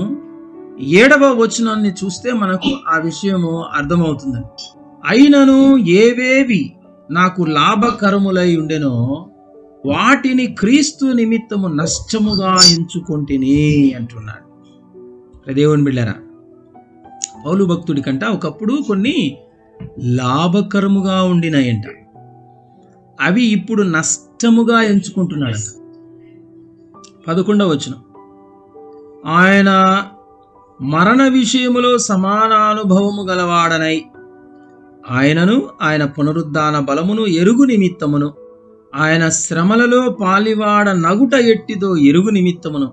7వ వచనాన్ని చూస్తే మనకు ఆ విషయము అర్థమవుతుందండి. అయినను ఏవేవి నాకు లాభకరములై ఉండెనో వాటిని క్రీస్తు నిమిత్తము నష్టముగా ఎంచుకొంటిని అంటున్నాడు. దేవుని బిడ్డలారా, పౌలు భక్తుడి కంట ఒకప్పుడు కొన్ని లాభకరముగా ఉండినాయంట, అవి ఇప్పుడు నష్టముగా ఎంచుకుంటున్నాడంట. 11వ వచనం, ఆయన మరణ విషయములో సమానానుభవము గలవాడనై ఆయనను ఆయన పునరుద్ధాన బలమును ఎరుగు నిమిత్తమును ఆయన శ్రమలలో పాలివాడ నగుట ఎట్టిదో ఎరుగు నిమిత్తమును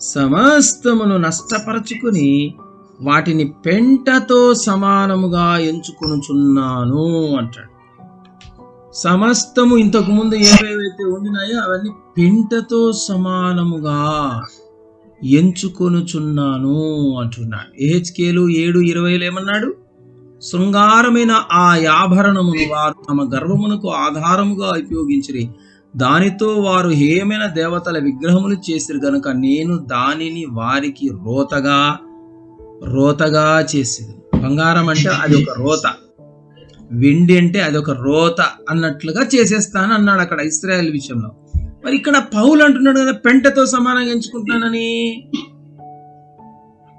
సమస్తమును నష్టపరచుకుని వాటిని పెంటతో సమానముగా ఎంచుకొనుచున్నాను అంటాడు. సమస్తము ఇంతకు ముందు ఏవేవైతే ఉండినాయో అవన్నీ పెంటతో సమానముగా ఎంచుకొనుచున్నాను అంటున్నాడు. ఎహెచ్కేలు 7:20 ఏమన్నాడు? శృంగారమైన ఆ ఆభరణమును వారు తమ గర్వమునకు ఆధారముగా ఉపయోగించిరి, దానితో వారు హేయమైన దేవతల విగ్రహములు చేసిరు గనుక నేను దానిని వారికి రోతగా చేసేది. బంగారం అంటే అది ఒక రోత, వెండి అంటే అది ఒక రోత అన్నట్లుగా చేసేస్తాను అన్నాడు అక్కడ ఇశ్రాయేల్ విషయంలో. మరి ఇక్కడ పౌలు అంటున్నాడు కదా పెంటతో సమానంగా ఎంచుకుంటున్నానని.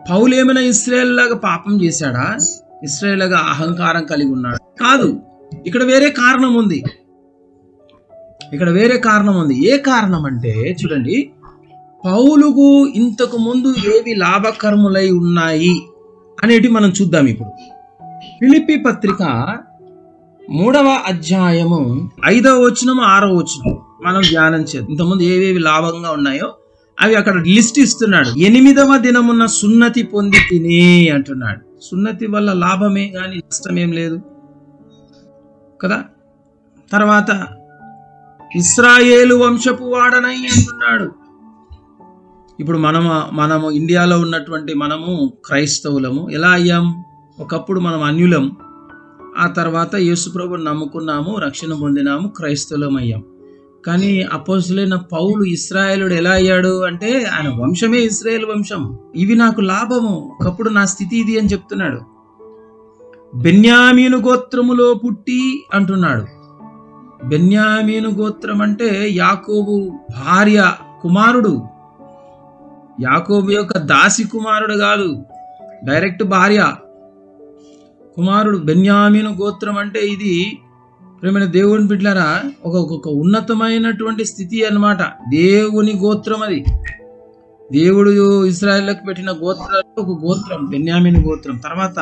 పౌలు ఏమైనా ఇశ్రాయేల్ లాగా పాపం చేశాడా? ఇశ్రాయేల్ లాగా అహంకారం కలిగి ఉన్నాడు? కాదు. ఇక్కడ వేరే కారణం ఉంది. ఏ కారణం అంటే చూడండి, పౌలుకు ఇంతకు ముందు ఏవి లాభకరములై ఉన్నాయి అనేటి మనం చూద్దాం ఇప్పుడు. ఫిలిప్పీ పత్రిక 3వ అధ్యాయము 5వ వచనం 6వ వచనం మనం ధ్యానం చేద్దాం. ఇంతకుముందు ఏవేవి లాభంగా ఉన్నాయో అవి అక్కడ లిస్ట్ ఇస్తున్నాడు. 8వ దినమున సున్నతి పొంది తిని అంటున్నాడు. సున్నతి వల్ల లాభమే కానీ నష్టమేం లేదు కదా. తర్వాత ఇశ్రాయేలు వంశపు వాడనై అంటున్నాడు. ఇప్పుడు మనము ఇండియాలో ఉన్నటువంటి మనము క్రైస్తవులము. ఎలా అయ్యాం? ఒకప్పుడు మనం అన్యులం, ఆ తర్వాత యేసుప్రభుని నమ్ముకున్నాము, రక్షణ పొందినాము, క్రైస్తవులం అయ్యాం. కానీ అపోస్తులైన పౌలు ఇశ్రాయేలుడు ఎలా అయ్యాడు అంటే ఆయన వంశమే ఇశ్రాయేల్ వంశం. ఇవి నాకు లాభము, ఒకప్పుడు నా స్థితి ఇది అని చెప్తున్నాడు. బెన్యామీను గోత్రములో పుట్టి అంటున్నాడు. బెన్యామీను గోత్రం అంటే యాకోబు భార్య కుమారుడు, యాకోబు యొక్క దాసి కుమారుడు కాదు, డైరెక్ట్ భార్య కుమారుడు. బెన్యామీను గోత్రం అంటే ఇది ప్రేమైన దేవుని బిడ్డలారా ఒక ఉన్నతమైనటువంటి స్థితి అన్నమాట. దేవుని గోత్రం అది. దేవుడు ఇశ్రాయేలుకు పెట్టిన గోత్రాల్లో ఒక గోత్రం బెన్యామీను గోత్రం. తర్వాత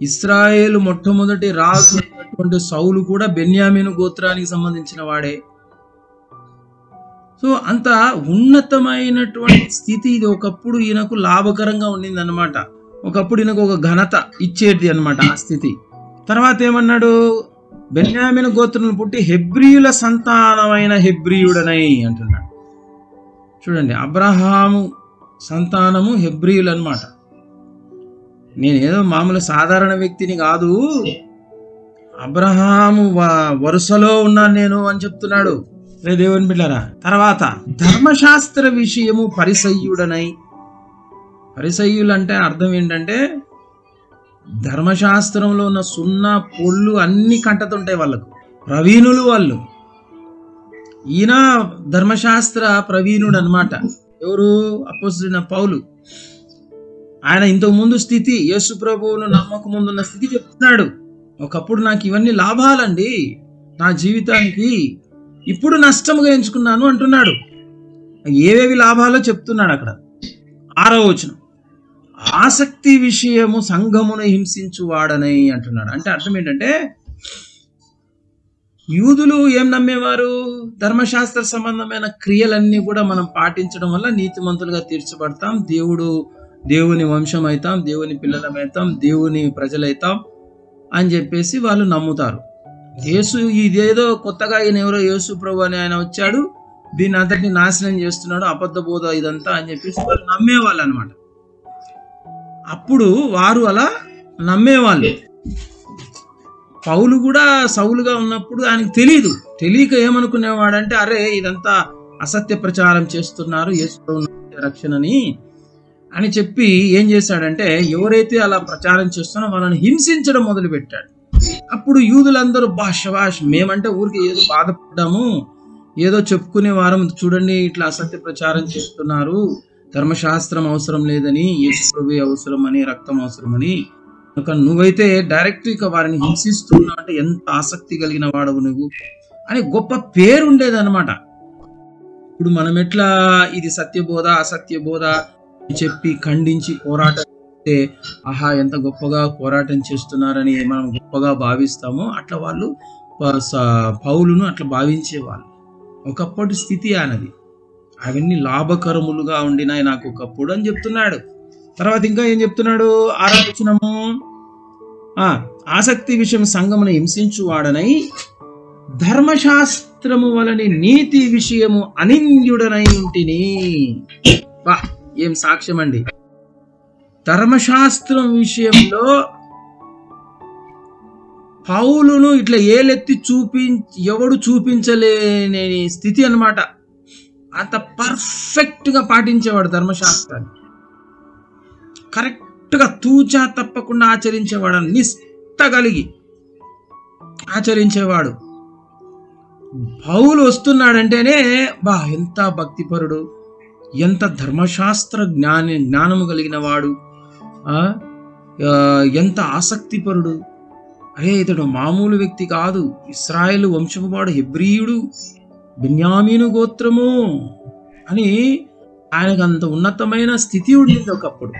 ఇశ్రాయేలు మొట్టమొదటి రాజు అయినటువంటి సౌలు కూడా బెన్యామీను గోత్రానికి సంబంధించిన వాడే. సో అంత ఉన్నతమైనటువంటి స్థితి ఇది. ఒకప్పుడు ఈయనకు లాభకరంగా ఉండింది అనమాట. ఒకప్పుడు ఈయనకు ఒక ఘనత ఇచ్చేది అనమాట ఆ స్థితి. తర్వాత ఏమన్నాడు? బెన్యామీను గోత్రం పుట్టి హెబ్రీయుల సంతానమైన హెబ్రీయుడనై అంటున్నాడు. చూడండి, అబ్రహాము సంతానము హెబ్రీయులు అనమాట. నేనేదో మామూలు సాధారణ వ్యక్తిని కాదు, అబ్రహాము వరుసలో ఉన్నాను నేను అని చెప్తున్నాడు. రే దేవుని బిడ్డలారా, తర్వాత ధర్మశాస్త్ర విషయము పరిసయ్యుడనై. పరిసయ్యులు అంటే అర్థం ఏంటంటే ధర్మశాస్త్రంలో ఉన్న సున్నా పొళ్ళు అన్ని కంటతుంటాయి వాళ్ళకు, ప్రవీణులు వాళ్ళు. ఈయన ధర్మశాస్త్ర ప్రవీణుడు అనమాట. ఎవరు? అపోస్తలుడైన పౌలు. ఆయన ఇంతకు ముందు స్థితి, యేసు ప్రభువును నమ్మక ముందున్న స్థితి చెప్తున్నాడు. ఒకప్పుడు నాకు ఇవన్నీ లాభాలండి నా జీవితానికి, ఇప్పుడు నష్టముగా ఎంచుకున్నాను అంటున్నాడు. ఏవేవి లాభాలో చెప్తున్నాడు అక్కడ. 6వ వచనం, ఆసక్తి విషయము సంఘమును హింసించువాడనై అంటున్నాడు. అంటే అర్థం ఏంటంటే యూదులు ఏం నమ్మేవారు? ధర్మశాస్త్ర సంబంధమైన క్రియలన్నీ కూడా మనం పాటించడం వల్ల నీతిమంతులుగా తీర్చబడతాం, దేవుని వంశం అవుతాం, దేవుని పిల్లలమవుతాం, దేవుని ప్రజలైతాం అని చెప్పేసి వాళ్ళు నమ్ముతారు. యేసు ఇదేదో కొత్తగా ఈయన ఎవరో యేసు ప్రభు అని ఆయన వచ్చాడు, దీన్ని అంతటిని నాశనం చేస్తున్నాడు, అబద్ధ బోధ ఇదంతా అని చెప్పేసి వాళ్ళు నమ్మేవాళ్ళు అనమాట. అప్పుడు వారు అలా నమ్మేవాళ్ళు. పౌలు కూడా సౌలుగా ఉన్నప్పుడు ఆయనకు తెలియక ఏమనుకునేవాడంటే, అరే ఇదంతా అసత్య ప్రచారం చేస్తున్నారు యేసు ప్రభు రక్షణని అని చెప్పి ఏం చేశాడంటే, ఎవరైతే అలా ప్రచారం చేస్తున్నారో వాళ్ళని హింసించడం మొదలు పెట్టాడు. అప్పుడు యూదులందరూ భాష మేమంటే ఊరికి ఏదో బాధపడ్డాము, ఏదో చెప్పుకునే వారం, చూడండి ఇట్లా అసత్య ప్రచారం చేస్తున్నారు, ధర్మశాస్త్రం అవసరం లేదని, యేసు ప్రభువే అవసరం అని, రక్తం అవసరమని, నువ్వైతే డైరెక్ట్ ఇక వారిని హింసిస్తున్నావు అంటే ఎంత ఆసక్తి కలిగిన వాడవు నువ్వు అని గొప్ప పేరు ఉండేదన్నమాట. ఇప్పుడు మనం ఎట్లా ఇది సత్యబోధ అసత్య బోధ అని చెప్పి ఖండించి పోరాటం చేస్తే, ఆహా ఎంత గొప్పగా పోరాటం చేస్తున్నారని మనం గొప్పగా భావిస్తామో, అట్లా వాళ్ళు పౌలును అట్లా భావించేవాళ్ళు. ఒకప్పటి స్థితి ఆయనది. అవన్నీ లాభకరములుగా ఉండినాయి నాకు ఒకప్పుడు అని చెప్తున్నాడు. తర్వాత ఇంకా ఏం చెప్తున్నాడు? 6వ వచనము, ఆసక్తి విషయం సంఘమును హింసించువాడనై ధర్మశాస్త్రము వలని నీతి విషయము అనింద్యుడనై ఉంటిని. వా, ఏం సాక్ష్యం అండి! ధర్మశాస్త్రం విషయంలో పౌలును ఇట్లా ఏలెత్తి ఎవడు చూపించలేని స్థితి అన్నమాట. అంత పర్ఫెక్ట్ గా పాటించేవాడు ధర్మశాస్త్రాన్ని, కరెక్ట్ గా తూచా తప్పకుండా ఆచరించేవాడు, నిష్ఠ కలిగి ఆచరించేవాడు. పౌలు వస్తున్నాడంటేనే ఎంత భక్తిపరుడు, ఎంత ధర్మశాస్త్ర జ్ఞానము కలిగిన వాడు, ఎంత ఆసక్తిపరుడు. అరే ఇతడు మామూలు వ్యక్తి కాదు, ఇశ్రాయేలు వంశము వాడు, హెబ్రీయుడు, బెన్యామీను గోత్రము అని ఆయనకు అంత ఉన్నతమైన స్థితి ఉండింది ఒకప్పుడు.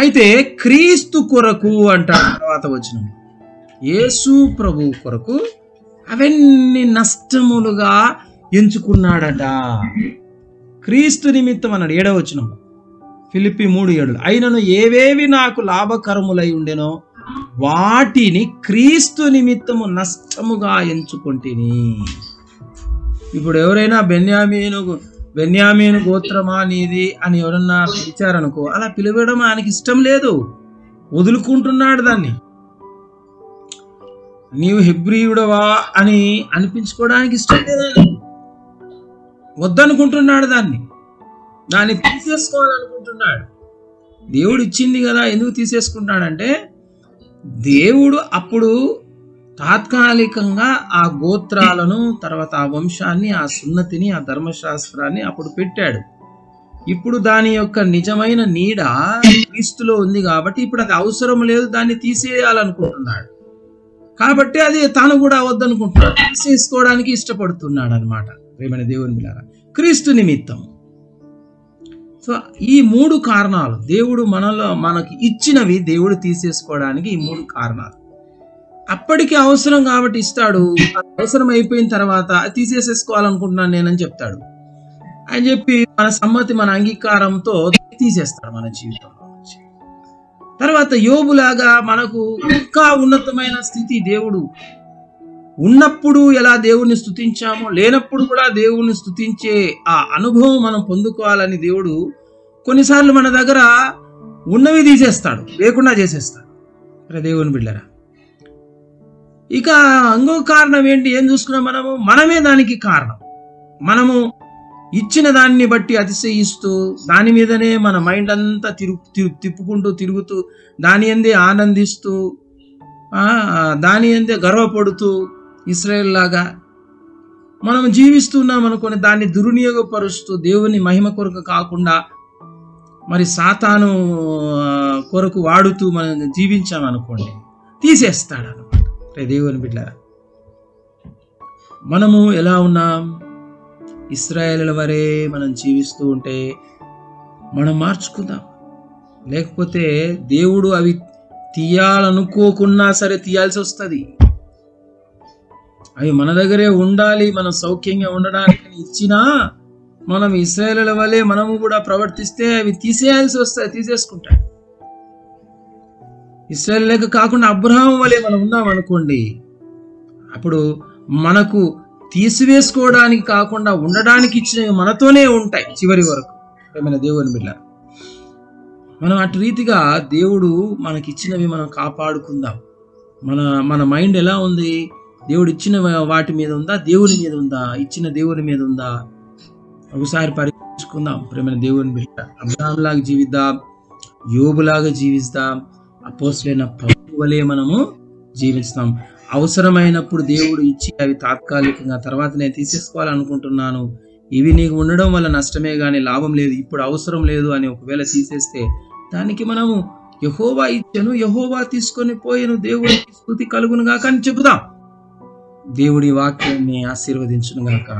అయితే క్రీస్తు కొరకు అంటాడు తర్వాత వచనం, యేసు ప్రభు కొరకు అవన్నీ నష్టములుగా ఎంచుకున్నాడట. క్రీస్తు నిమిత్తం అన్నాడు 7వ వచనం, ఫిలిప్పీ 3:7, అయినను ఏవేవి నాకు లాభకరములై ఉండెనో వాటిని క్రీస్తు నిమిత్తము నష్టముగా ఎంచుకొంటిని. ఇప్పుడు ఎవరైనా బెన్యామీను గోత్రమా నీది అని ఎవరన్నా పిలిచారనుకో, అలా పిలవడం ఆయనకి ఇష్టం లేదు, వదులుకుంటున్నాడు దాన్ని. నీవు హెబ్రీయుడవా అని అనిపించుకోవడానికి ఇష్టం లేదని వద్దనుకుంటున్నాడు, దాన్ని తీసేసుకోవాలనుకుంటున్నాడు. దేవుడు ఇచ్చింది కదా, ఎందుకు తీసేసుకుంటాడంటే దేవుడు అప్పుడు తాత్కాలికంగా ఆ గోత్రాలను, తర్వాత ఆ వంశాన్ని, ఆ సున్నతిని, ఆ ధర్మశాస్త్రాన్ని అప్పుడు పెట్టాడు. ఇప్పుడు దాని యొక్క నిజమైన నీడ క్రీస్తులో ఉంది కాబట్టి ఇప్పుడు అది అవసరం లేదు, దాన్ని తీసేయాలనుకుంటున్నాడు. కాబట్టి అది తాను కూడా వద్దనుకుంటున్నాడు, తీసేసుకోవడానికి ఇష్టపడుతున్నాడు అనమాట. ప్రియమైన దేవుని బిడ్డలారా, క్రీస్తు నిమిత్తం. సో ఈ 3 కారణాలు దేవుడు మనకి ఇచ్చినవి, దేవుడు తీసేసుకోవడానికి ఈ 3 కారణాలు. అప్పటికి అవసరం కాబట్టి ఇస్తాడు, అవసరం అయిపోయిన తర్వాత తీసేసేసుకోవాలనుకుంటున్నాను నేనని చెప్తాడు అని చెప్పి మన సమ్మతి, మన అంగీకారంతో తీసేస్తాడు మన జీవితంలో నుంచి. తర్వాత యోబులాగా మనకు ఇంకా ఉన్నతమైన స్థితి, దేవుడు ఉన్నప్పుడు ఎలా దేవుణ్ణి స్తుతించామో, లేనప్పుడు కూడా దేవుణ్ణి స్తుతించే ఆ అనుభవం మనం పొందుకోవాలని దేవుడు కొన్నిసార్లు మన దగ్గర ఉన్నవి తీసేస్తాడు, లేకుండా చేసేస్తాడు. దేవుని బిడ్డలారా, ఇక ఇంకో కారణం ఏంటి? ఏం చూసుకున్నాం మనమే దానికి కారణం. మనము ఇచ్చిన దాన్ని బట్టి అతిశయిస్తూ దాని మీదనే మన మైండ్ అంతా తిప్పుకుంటూ తిరుగుతూ దాని అందే ఆనందిస్తూ దాని అందే గర్వపడుతూ ఇశ్రాయేల్ లాగా మనం జీవిస్తున్నాం అనుకోని దాన్ని దుర్వినియోగపరుస్తూ దేవుని మహిమ కొరకు కాకుండా మరి సాతాను కొరకు వాడుతూ మనం జీవించామనుకోండి, తీసేస్తాడు అనమాట. దేవుని బిడ్డలారా, మనము ఎలా ఉన్నాం? ఇశ్రాయేలుల వరే మనం జీవిస్తూ ఉంటే మనం మార్చుకుందాం. లేకపోతే దేవుడు అవి తీయాలనుకోకున్నా సరే తీయాల్సి వస్తుంది. అవి మన దగ్గరే ఉండాలి, మనం సౌఖ్యంగా ఉండడానికి ఇచ్చినా మనం ఇశ్రాయేలుల వలె మనము కూడా ప్రవర్తిస్తే అవి తీసేయాల్సి వస్తాయి, తీసేసుకుంటాయి. ఇశ్రాయేలు లేక కాకుండా అబ్రహాము వలె మనం ఉన్నాం అనుకోండి, అప్పుడు మనకు తీసివేసుకోవడానికి కాకుండా ఉండడానికి ఇచ్చినవి మనతోనే ఉంటాయి చివరి వరకు. ఏమైనా దేవుని బిడ్డ, మనం అటు రీతిగా దేవుడు మనకిచ్చినవి మనం కాపాడుకుందాం. మన మైండ్ ఎలా ఉంది? దేవుడు ఇచ్చిన వాటి మీద ఉందా, దేవుని మీద ఉందా? ఇచ్చిన దేవుని మీద ఉందా? ఒకసారి పరీక్షించుకుందాం. ప్రేమైన దేవుని బిడ్డ, అబ్రహాం లాగా జీవిద్దాం, యోబులాగా జీవిస్తాం, అపోస్తలులైన పౌలు వలె మనము జీవిస్తాం. అవసరమైనప్పుడు దేవుడు ఇచ్చి అవి తాత్కాలికంగా, తర్వాత నేను తీసేసుకోవాలనుకుంటున్నాను, ఇవి నీకు ఉండడం వల్ల నష్టమే కానీ లాభం లేదు, ఇప్పుడు అవసరం లేదు అని ఒకవేళ తీసేస్తే దానికి మనము యెహోవా ఇచ్చెను, యెహోవా తీసుకొని పోయెను, దేవుడికి స్తుతి కలుగును గాక అని చెబుదాం. దేవుడి వాక్యాన్ని ఆశీర్వదించును గాక.